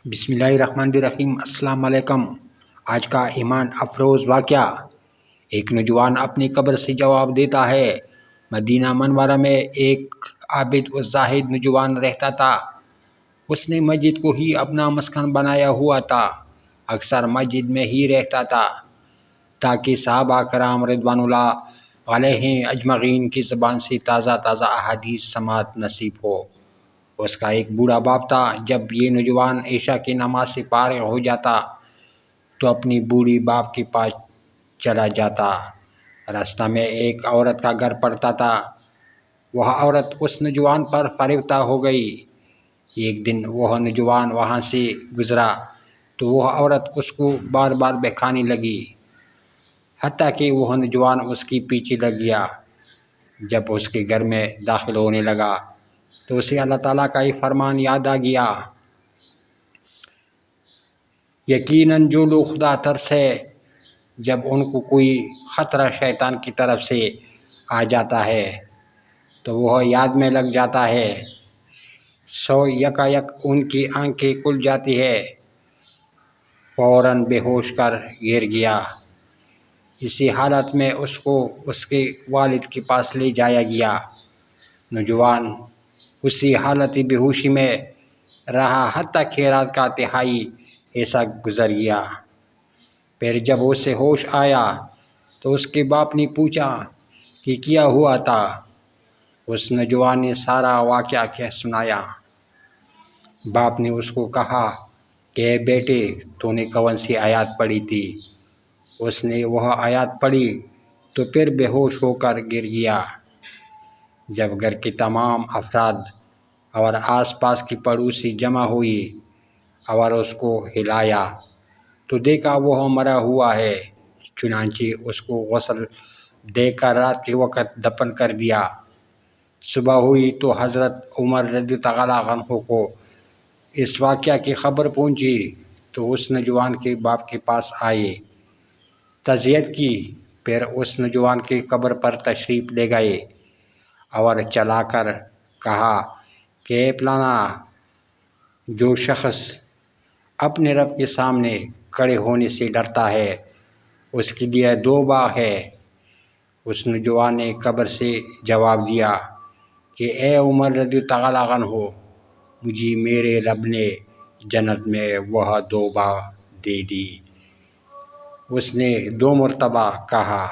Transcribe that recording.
بسم اللہ الرحمن الرحیم۔ السلام علیکم۔ آج کا ایمان افروز واقعہ۔ ایک نوجوان اپنی قبر سے جواب دیتا ہے۔ مدینہ منورہ میں ایک عابد و زاہد نوجوان رہتا تھا۔ اس نے مسجد کو ہی اپنا مسکن بنایا ہوا تھا۔ اکثر مسجد میں ہی رہتا تھا تاکہ صحابہ کرام رضوان اللہ علیہم اجمعین کی زبان سے تازہ تازہ احادیث سماعت نصیب ہو۔ اس کا ایک بوڑھا باپ تھا۔ جب یہ نوجوان عشاء کی نماز سے فارغ ہو جاتا تو اپنی بوڑھی باپ کے پاس چلا جاتا۔ راستہ میں ایک عورت کا گھر پڑتا تھا۔ وہ عورت اس نوجوان پر فریفتہ ہو گئی۔ ایک دن وہ نوجوان وہاں سے گزرا تو وہ عورت اس کو بار بار بہکانے لگی، حتیٰ کہ وہ نوجوان اس کے پیچھے لگ گیا۔ جب اس کے گھر میں داخل ہونے لگا تو اسے اللہ تعالیٰ کا یہ فرمان یاد آ گیا، یقیناً جو لوگ خدا ترس ہے، جب ان کو کوئی خطرہ شیطان کی طرف سے آ جاتا ہے تو وہ یاد میں لگ جاتا ہے، سو یکایک ان کی آنکھیں کھل جاتی ہے، فوراً بے ہوش کر گر گیا۔ اسی حالت میں اس کو اس کے والد کے پاس لے جایا گیا۔ نوجوان اسی حالت بے ہوشی میں رہا حتیٰ کہ رات کا تہائی حصہ گزر گیا۔ پھر جب اسے ہوش آیا تو اس کے باپ نے پوچھا کہ کیا ہوا تھا۔ اس نوجوان نے سارا واقعہ کہہ سنایا۔ باپ نے اس کو کہا کہ اے بیٹے، تو نے کون سی آیات پڑھی تھی؟ اس نے وہ آیات پڑھی تو پھر بے ہوش ہو کر گر گیا۔ جب گھر کے تمام افراد اور آس پاس کی پڑوسی جمع ہوئی اور اس کو ہلایا تو دیکھا وہ مرا ہوا ہے۔ چنانچہ اس کو غسل دے کر رات کے وقت دفن کر دیا۔ صبح ہوئی تو حضرت عمر رضی اللہ عنہ کو اس واقعہ کی خبر پہنچی تو اس نوجوان کے باپ کے پاس آئے، تعزیت کی، پھر اس نوجوان کی قبر پر تشریف لے گئے اور چلا کر کہا کہ اے فلانا، جو شخص اپنے رب کے سامنے کھڑے ہونے سے ڈرتا ہے اس کے لیے 2 باغ ہے۔ اس نوجوان نے قبر سے جواب دیا کہ اے عمر رضی اللہ عنہ، مجھے میرے رب نے جنت میں وہ 2 باغ دے دی۔ اس نے 2 مرتبہ کہا